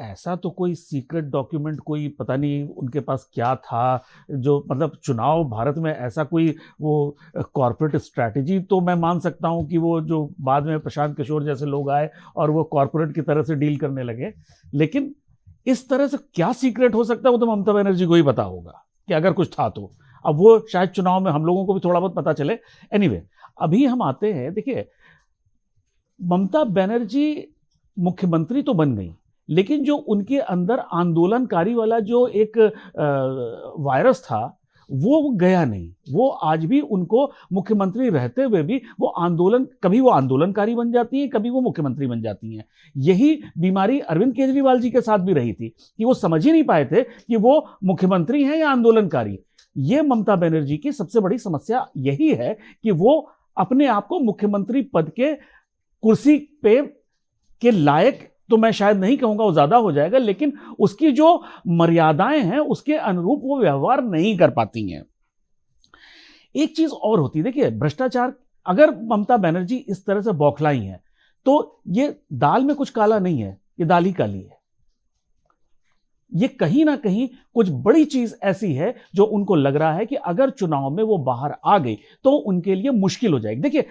ऐसा तो कोई सीक्रेट डॉक्यूमेंट, कोई पता नहीं उनके पास क्या था, जो मतलब चुनाव भारत में ऐसा कोई वो कॉरपोरेट स्ट्रैटेजी तो मैं मान सकता हूं कि वो जो बाद में प्रशांत किशोर जैसे लोग आए और वो कॉरपोरेट की तरह से डील करने लगे, लेकिन इस तरह से क्या सीक्रेट हो सकता है वो तो ममता बनर्जी को ही पता होगा कि अगर कुछ था तो। अब वो शायद चुनाव में हम लोगों को भी थोड़ा बहुत पता चले। एनीवे, अभी हम आते हैं, देखिए ममता बनर्जी मुख्यमंत्री तो बन गई, लेकिन जो उनके अंदर आंदोलनकारी वाला जो एक वायरस था वो गया नहीं। वो आज भी उनको मुख्यमंत्री रहते हुए भी कभी वो आंदोलनकारी बन जाती है, कभी वो मुख्यमंत्री बन जाती हैं। यही बीमारी अरविंद केजरीवाल जी के साथ भी रही थी कि वो समझ ही नहीं पाए थे कि वो मुख्यमंत्री हैं या आंदोलनकारी। ये ममता बनर्जी की सबसे बड़ी समस्या यही है कि वो अपने आप को मुख्यमंत्री पद के कुर्सी पे के लायक तो मैं शायद नहीं कहूंगा, वो ज्यादा हो जाएगा, लेकिन उसकी जो मर्यादाएं हैं उसके अनुरूप वो व्यवहार नहीं कर पाती हैं। एक चीज और होती है, देखिए भ्रष्टाचार, अगर ममता बनर्जी इस तरह से बौखलाई है तो ये दाल में कुछ काला नहीं है, ये दाल ही काली है। ये कहीं ना कहीं कुछ बड़ी चीज ऐसी है जो उनको लग रहा है कि अगर चुनाव में वो बाहर आ गई तो उनके लिए मुश्किल हो जाएगी। देखिए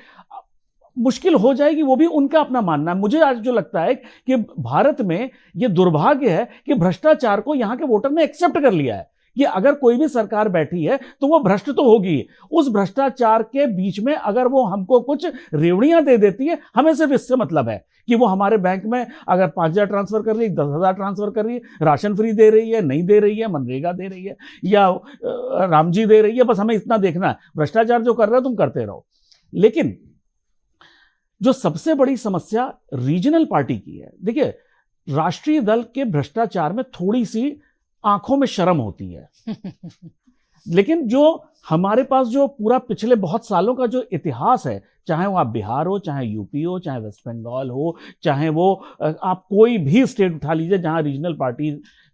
मुश्किल हो जाएगी, वो भी उनका अपना मानना है। मुझे आज जो लगता है कि भारत में ये दुर्भाग्य है कि भ्रष्टाचार को यहां के वोटर ने एक्सेप्ट कर लिया है कि अगर कोई भी सरकार बैठी है तो वो भ्रष्ट तो होगी। उस भ्रष्टाचार के बीच में अगर वो हमको कुछ रेवड़ियां दे देती है, हमें सिर्फ इससे मतलब है कि वो हमारे बैंक में अगर 5,000 ट्रांसफर कर रही है, 10,000 ट्रांसफर कर रही है, राशन फ्री दे रही है, नहीं दे रही है, मनरेगा दे रही है या रामजी दे रही है, बस हमें इतना देखना है। भ्रष्टाचार जो कर रहे हो तुम करते रहो। लेकिन जो सबसे बड़ी समस्या रीजनल पार्टी की है, देखिए राष्ट्रीय दल के भ्रष्टाचार में थोड़ी सी आंखों में शर्म होती है लेकिन जो हमारे पास जो पूरा पिछले बहुत सालों का जो इतिहास है, चाहे वो आप बिहार हो, चाहे यूपी हो, चाहे वेस्ट बंगाल हो, चाहे वो आप कोई भी स्टेट उठा लीजिए जहां रीजनल पार्टी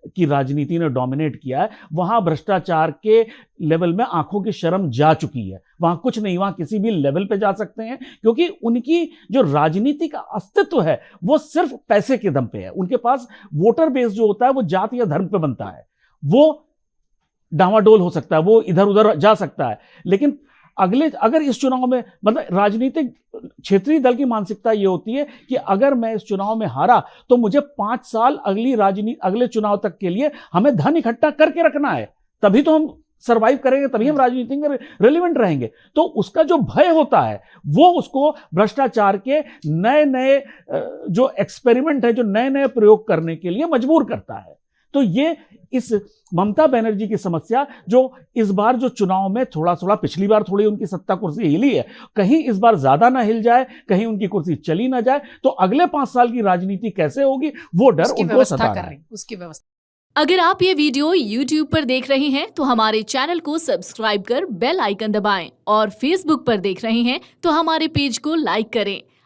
की राजनीति ने डोमिनेट किया है, वहां भ्रष्टाचार के लेवल में आंखों की शर्म जा चुकी है। वहां कुछ नहीं, वहां किसी भी लेवल पे जा सकते हैं क्योंकि उनकी जो राजनीति का अस्तित्व है वो सिर्फ पैसे के दम पे है। उनके पास वोटर बेस जो होता है वो जाति या धर्म पे बनता है। वो डावाडोल हो सकता है, वो इधर उधर जा सकता है, लेकिन अगर इस चुनाव में मतलब राजनीतिक क्षेत्रीय दल की मानसिकता ये होती है कि अगर मैं इस चुनाव में हारा तो मुझे 5 साल अगले चुनाव तक के लिए हमें धन इकट्ठा करके रखना है, तभी तो हम सर्वाइव करेंगे, तभी हम राजनीति में रेलिवेंट रहेंगे। तो उसका जो भय होता है वो उसको भ्रष्टाचार के नए नए जो एक्सपेरिमेंट है, जो नए नए प्रयोग करने के लिए मजबूर करता है। तो ये इस ममता बनर्जी की समस्या जो इस बार जो चुनाव में थोड़ा थोड़ा, पिछली बार थोड़ी उनकी सत्ता कुर्सी हिली है, कहीं इस बार ज्यादा ना हिल जाए, कहीं उनकी कुर्सी चली ना जाए, तो अगले 5 साल की राजनीति कैसे होगी वो डर उनको सता रहा है। उसकी व्यवस्था। अगर आप ये वीडियो YouTube पर देख रहे हैं तो हमारे चैनल को सब्सक्राइब कर बेल आइकन दबाएं और Facebook पर देख रहे हैं तो हमारे पेज को लाइक करें।